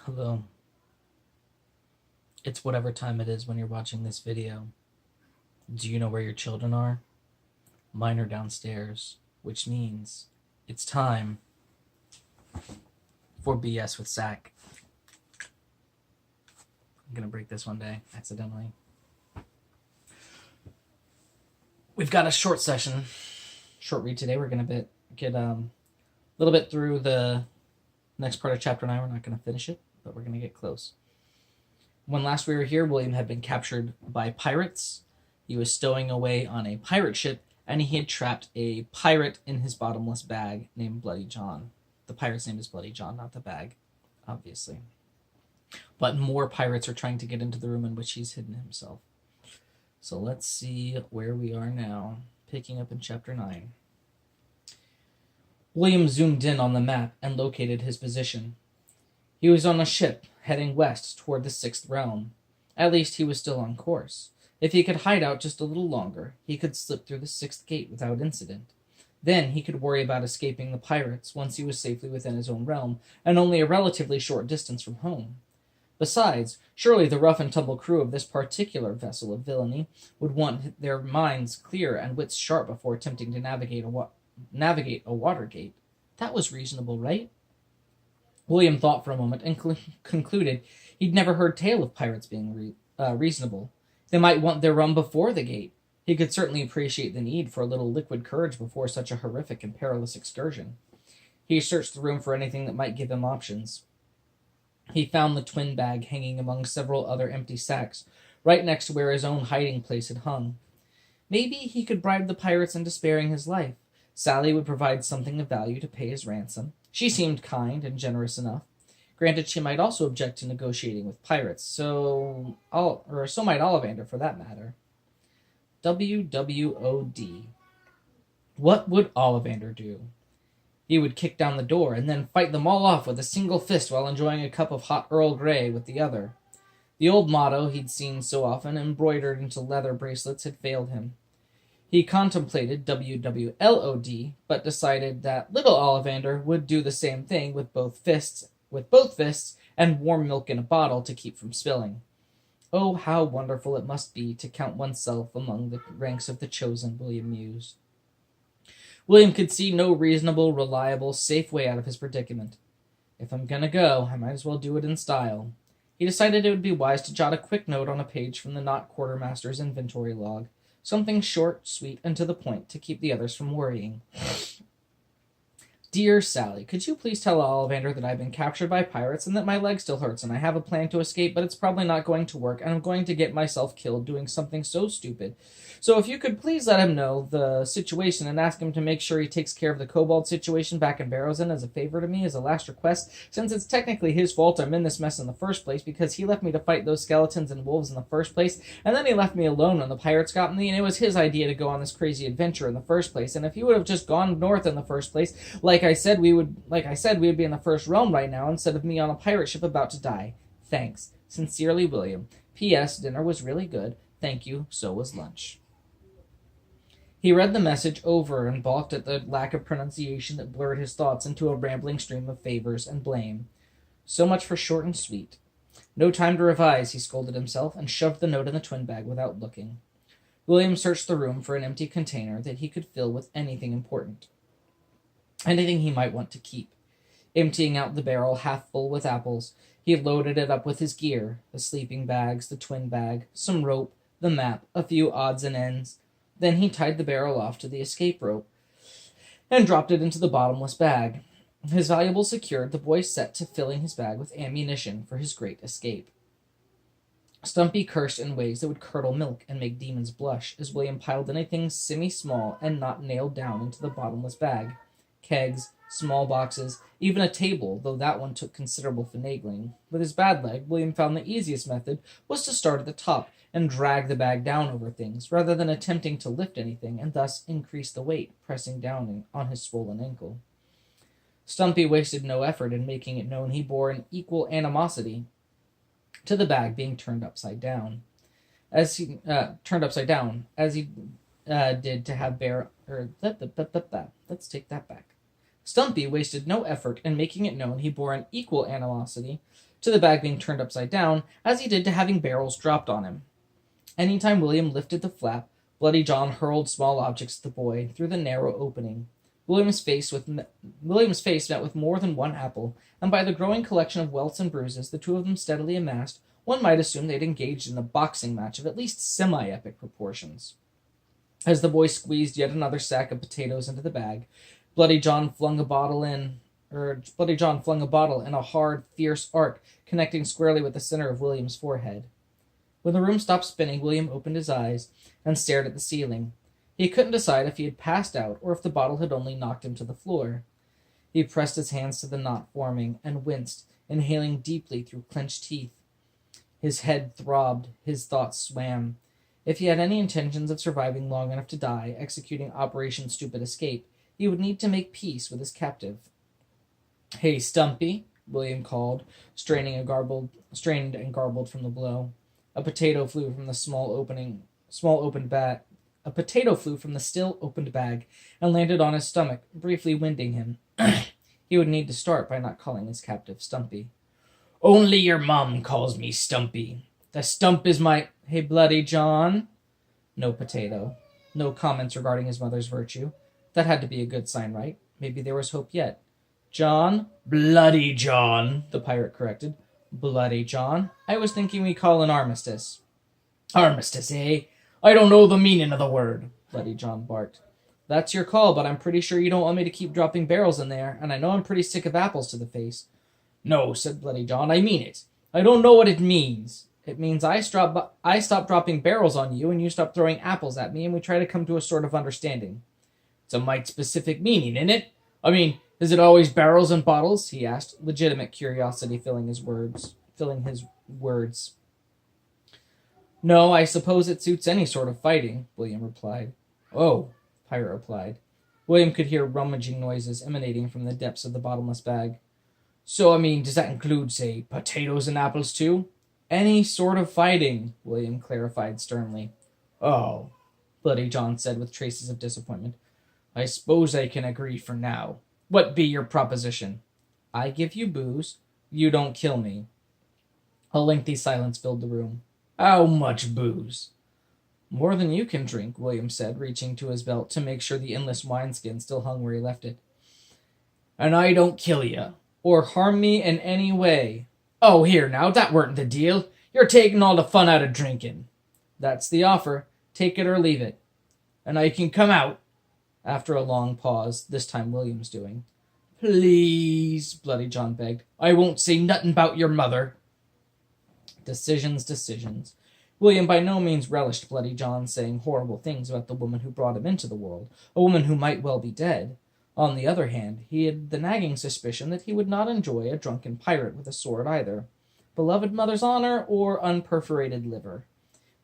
Hello. It's whatever time it is when you're watching this video. Do you know where your children are? Mine are downstairs, which means it's time for BS with S.A.C. I'm gonna break this one day, accidentally. We've got a short session, short read today. We're gonna get a little bit through the next part of chapter 9. We're not gonna finish it, but we're gonna get close. When last we were here, William had been captured by pirates. He was stowing away on a pirate ship, and he had trapped a pirate in his bottomless bag named Bloody John. The pirate's name is Bloody John, not the bag, obviously. But more pirates are trying to get into the room in which he's hidden himself. So let's see where we are now, picking up in chapter 9. William zoomed in on the map and located his position. He was on a ship heading west toward the Sixth Realm. At least he was still on course. If he could hide out just a little longer, he could slip through the Sixth Gate without incident. Then he could worry about escaping the pirates once he was safely within his own realm and only a relatively short distance from home. Besides, surely the rough-and-tumble crew of this particular vessel of villainy would want their minds clear and wits sharp before attempting to navigate a water gate. That was reasonable, right? William thought for a moment and concluded he'd never heard tale of pirates being reasonable. They might want their rum before the gate. He could certainly appreciate the need for a little liquid courage before such a horrific and perilous excursion. He searched the room for anything that might give him options. He found the twin bag hanging among several other empty sacks, right next to where his own hiding place had hung. Maybe he could bribe the pirates into sparing his life. Sally would provide something of value to pay his ransom. She seemed kind and generous enough. Granted, she might also object to negotiating with pirates, so might Ollivander, for that matter. WWOD. What would Ollivander do? He would kick down the door and then fight them all off with a single fist while enjoying a cup of hot Earl Grey with the other. The old motto he'd seen so often embroidered into leather bracelets had failed him. He contemplated WWLOD, but decided that little Ollivander would do the same thing with both fists, and warm milk in a bottle to keep from spilling. Oh, how wonderful it must be to count oneself among the ranks of the chosen, William mused. William could see no reasonable, reliable, safe way out of his predicament. If I'm gonna go, I might as well do it in style. He decided it would be wise to jot a quick note on a page from the Knot Quartermaster's inventory log. Something short, sweet, and to the point to keep the others from worrying. Dear Sally, could you please tell Ollivander that I've been captured by pirates and that my leg still hurts and I have a plan to escape, but it's probably not going to work and I'm going to get myself killed doing something so stupid. So if you could please let him know the situation and ask him to make sure he takes care of the kobold situation back in Barrowsend as a favor to me as a last request, since it's technically his fault I'm in this mess in the first place because he left me to fight those skeletons and wolves in the first place, and then he left me alone when the pirates got me, and it was his idea to go on this crazy adventure in the first place, and if he would have just gone north in the first place, like I said, we would be in the first realm right now instead of me on a pirate ship about to die. Thanks. Sincerely, William. P.S. Dinner was really good. Thank you. So was lunch. He read the message over and balked at the lack of pronunciation that blurred his thoughts into a rambling stream of favors and blame. So much for short and sweet. No time to revise, he scolded himself, and shoved the note in the twin bag without looking. William searched the room for an empty container that he could fill with anything important. Anything he might want to keep. Emptying out the barrel half full with apples, he loaded it up with his gear, the sleeping bags, the twin bag, some rope, the map, a few odds and ends. Then he tied the barrel off to the escape rope and dropped it into the bottomless bag. His valuables secured, the boy set to filling his bag with ammunition for his great escape. Stumpy cursed in ways that would curdle milk and make demons blush as William piled anything semi-small and not nailed down into the bottomless bag. Kegs, small boxes, even a table, though that one took considerable finagling. With his bad leg, William found the easiest method was to start at the top and drag the bag down over things, rather than attempting to lift anything and thus increase the weight, pressing down on his swollen ankle. Stumpy wasted no effort in making it known he bore an equal animosity to the bag being turned upside down, as he did to have bear. Let's take that back. Stumpy wasted no effort in making it known he bore an equal animosity to the bag being turned upside down, as he did to having barrels dropped on him. Anytime William lifted the flap, Bloody John hurled small objects at the boy through the narrow opening. William's face met with more than one apple, and by the growing collection of welts and bruises the two of them steadily amassed, one might assume they'd engaged in a boxing match of at least semi-epic proportions. As the boy squeezed yet another sack of potatoes into the bag, Bloody John flung a bottle in a hard, fierce arc, connecting squarely with the center of William's forehead. When the room stopped spinning, William opened his eyes and stared at the ceiling. He couldn't decide if he had passed out or if the bottle had only knocked him to the floor. He pressed his hands to the knot forming and winced, inhaling deeply through clenched teeth. His head throbbed, his thoughts swam. If he had any intentions of surviving long enough to die, executing Operation Stupid Escape, he would need to make peace with his captive. "Hey, Stumpy," William called, strained and garbled from the blow. A potato flew from the still opened bag and landed on his stomach, briefly winding him. He would need to start by not calling his captive Stumpy. "Only your mom calls me Stumpy. The stump is my—" "Hey, Bloody John." No potato. No comments regarding his mother's virtue. That had to be a good sign, right? Maybe there was hope yet. "John?" "Bloody John," the pirate corrected. "Bloody John? I was thinking we call an armistice." "Armistice, eh? I don't know the meaning of the word," Bloody John barked. "That's your call, but I'm pretty sure you don't want me to keep dropping barrels in there, and I know I'm pretty sick of apples to the face." "No," said Bloody John, "I mean it. I don't know what it means. It means I stop dropping barrels on you, and you stop throwing apples at me, and we try to come to a sort of understanding." "It's a mite specific meaning, isn't it? I mean, is it always barrels and bottles?" he asked, legitimate curiosity filling his words. "No, I suppose it suits any sort of fighting," William replied. "Oh," Pirate replied. William could hear rummaging noises emanating from the depths of the bottomless bag. "So, I mean, does that include, say, potatoes and apples too?" "Any sort of fighting," William clarified sternly. "Oh," Bloody John said with traces of disappointment. "I suppose I can agree for now. What be your proposition?" "I give you booze. You don't kill me." A lengthy silence filled the room. "How much booze?" "More than you can drink," William said, reaching to his belt to make sure the endless wineskin still hung where he left it. "And I don't kill you, or harm me in any way." "Oh, here now, that weren't the deal. You're taking all the fun out of drinking." "That's the offer. Take it or leave it." "And I can come out?" After a long pause, this time William's doing. "Please," Bloody John begged. "I won't say nothin' about your mother." Decisions. William by no means relished Bloody John saying horrible things about the woman who brought him into the world, a woman who might well be dead. On the other hand, he had the nagging suspicion that he would not enjoy a drunken pirate with a sword either. Beloved mother's honor or unperforated liver.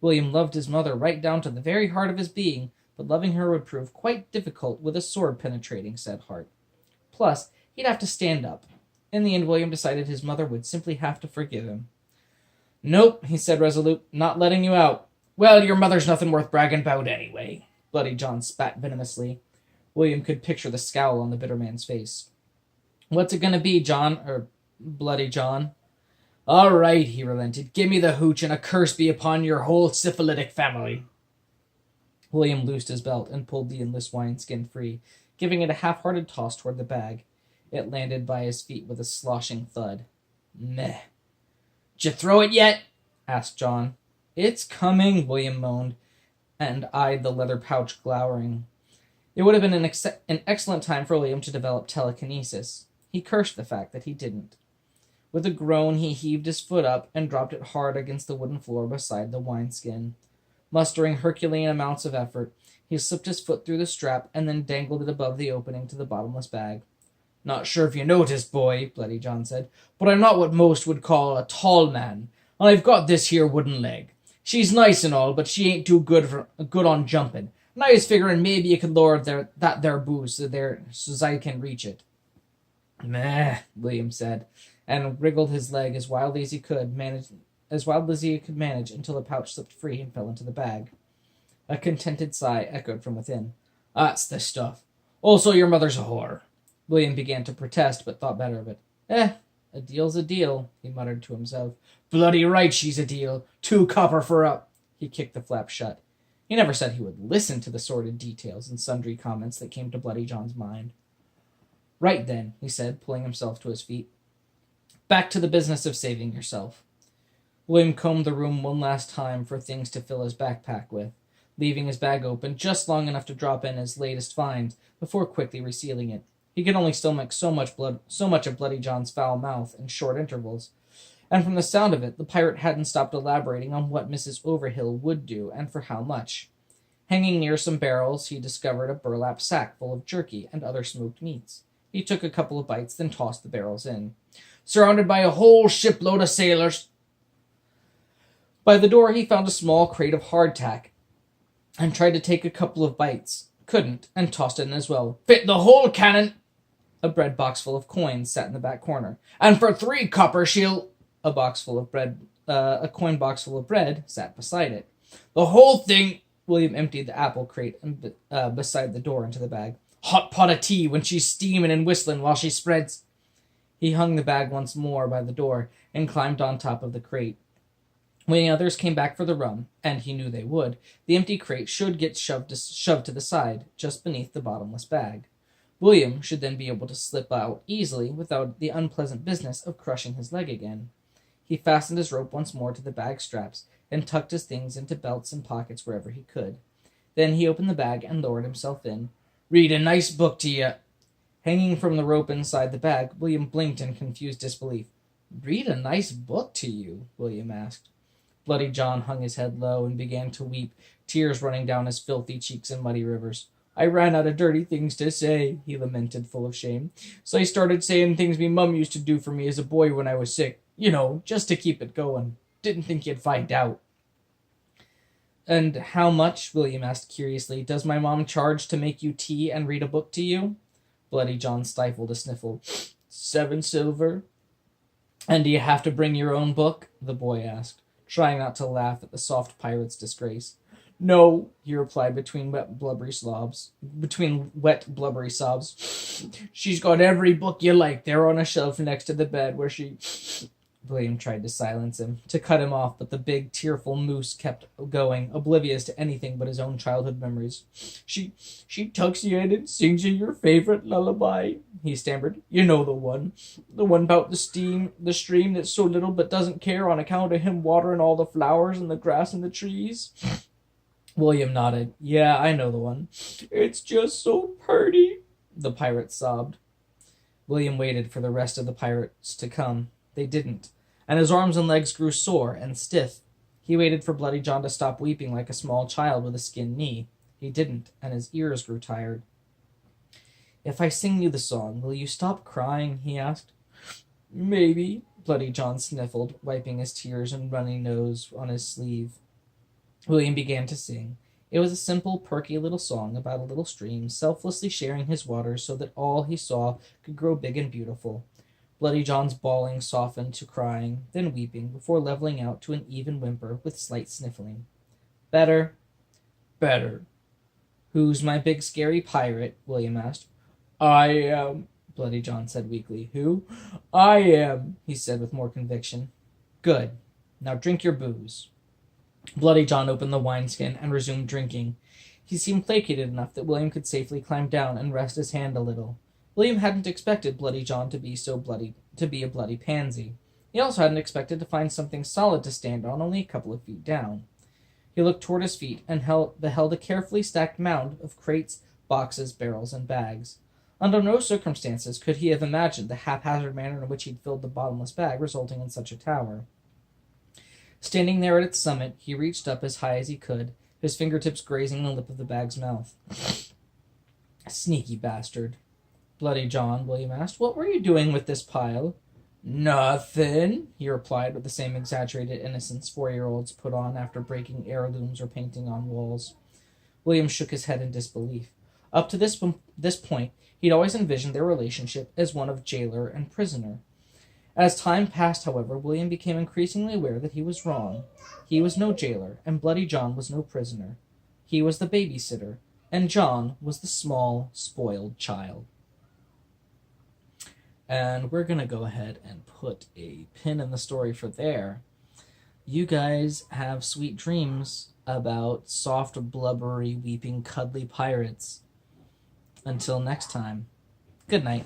William loved his mother right down to the very heart of his being, but loving her would prove quite difficult with a sword penetrating said heart. Plus, he'd have to stand up. In the end, William decided his mother would simply have to forgive him. "Nope," he said resolute, "not letting you out." "Well, your mother's nothing worth bragging about anyway." Bloody John spat venomously. William could picture the scowl on the bitter man's face. "What's it gonna be, Bloody John?" "All right," he relented. "Give me the hooch, and a curse be upon your whole syphilitic family." William loosed his belt and pulled the endless wineskin free, giving it a half-hearted toss toward the bag. It landed by his feet with a sloshing thud. "Meh." "Did you throw it yet?" asked John. "It's coming," William moaned, and eyed the leather pouch glowering. It would have been an excellent time for William to develop telekinesis. He cursed the fact that he didn't. With a groan, he heaved his foot up and dropped it hard against the wooden floor beside the wineskin. Mustering Herculean amounts of effort, he slipped his foot through the strap and then dangled it above the opening to the bottomless bag. "Not sure if you noticed, boy," Bloody John said, "but I'm not what most would call a tall man, and I've got this here wooden leg. She's nice and all, but she ain't too good on jumping, and I was figuring maybe you could lower that there booze so's I can reach it." "Meh," William said, and wriggled his leg as wildly as he could manage until the pouch slipped free and fell into the bag. A contented sigh echoed from within. "That's the stuff. Also, your mother's a whore." William began to protest, but thought better of it. A deal's a deal, he muttered to himself. Bloody right she's a deal. 2 copper for up. He kicked the flap shut. He never said he would listen to the sordid details and sundry comments that came to Bloody John's mind. Right then, he said, pulling himself to his feet. Back to the business of saving yourself. William combed the room one last time for things to fill his backpack with, leaving his bag open just long enough to drop in his latest find before quickly resealing it. He could only stomach so much of Bloody John's foul mouth in short intervals, and from the sound of it, the pirate hadn't stopped elaborating on what Mrs. Overhill would do and for how much. Hanging near some barrels, he discovered a burlap sack full of jerky and other smoked meats. He took a couple of bites, then tossed the barrels in. Surrounded by a whole shipload of sailors. By the door, he found a small crate of hardtack and tried to take a couple of bites. Couldn't, and tossed it in as well. Fit the whole cannon. A bread box full of coins sat in the back corner. And for 3 copper she'll... A coin box full of bread sat beside it. The whole thing... William emptied the apple crate and beside the door into the bag. Hot pot of tea when she's steaming and whistling while she spreads. He hung the bag once more by the door and climbed on top of the crate. When the others came back for the rum, and he knew they would, the empty crate should get shoved to the side, just beneath the bottomless bag. William should then be able to slip out easily without the unpleasant business of crushing his leg again. He fastened his rope once more to the bag straps and tucked his things into belts and pockets wherever he could. Then he opened the bag and lowered himself in. Read a nice book to you. Hanging from the rope inside the bag, William blinked in confused disbelief. Read a nice book to you? William asked. Bloody John hung his head low and began to weep, tears running down his filthy cheeks in muddy rivers. I ran out of dirty things to say, he lamented, full of shame. So I started saying things me mum used to do for me as a boy when I was sick. You know, just to keep it going. Didn't think you'd find out. And how much, William asked curiously, does my mom charge to make you tea and read a book to you? Bloody John stifled a sniffle. 7 silver. And do you have to bring your own book? The boy asked, trying not to laugh at the soft pirate's disgrace. No, he replied between wet blubbery sobs. She's got every book you like there on a shelf next to the bed where she... William tried to silence him, to cut him off, but the big, tearful moose kept going, oblivious to anything but his own childhood memories. She tucks you in and sings you your favorite lullaby, he stammered. You know the one about the stream that's so little but doesn't care on account of him watering all the flowers and the grass and the trees. William nodded. Yeah, I know the one. It's just so pretty, the pirate sobbed. William waited for the rest of the pirates to come. They didn't, and his arms and legs grew sore and stiff. He waited for Bloody John to stop weeping like a small child with a skinned knee. He didn't, and his ears grew tired. If I sing you the song, will you stop crying? He asked. Maybe, Bloody John sniffled, wiping his tears and runny nose on his sleeve. William began to sing. It was a simple, perky little song about a little stream selflessly sharing his waters so that all he saw could grow big and beautiful. Bloody John's bawling softened to crying, then weeping, before leveling out to an even whimper with slight sniffling. Better. Better. Who's my big scary pirate? William asked. I am, Bloody John said weakly. Who? I am, he said with more conviction. Good. Now drink your booze. Bloody John opened the wineskin and resumed drinking. He seemed placated enough that William could safely climb down and rest his hand a little. William hadn't expected Bloody John to be a bloody pansy. He also hadn't expected to find something solid to stand on only a couple of feet down. He looked toward his feet and beheld a carefully stacked mound of crates, boxes, barrels, and bags. Under no circumstances could he have imagined the haphazard manner in which he'd filled the bottomless bag resulting in such a tower. Standing there at its summit, he reached up as high as he could, his fingertips grazing the lip of the bag's mouth. Sneaky bastard. Bloody John, William asked, what were you doing with this pile? Nothing, he replied with the same exaggerated innocence 4-year-olds put on after breaking heirlooms or painting on walls. William shook his head in disbelief. Up to this point, he'd always envisioned their relationship as one of jailer and prisoner. As time passed, however, William became increasingly aware that he was wrong. He was no jailer, and Bloody John was no prisoner. He was the babysitter, and John was the small, spoiled child. And we're going to go ahead and put a pin in the story for there. You guys have sweet dreams about soft, blubbery, weeping, cuddly pirates. Until next time, good night.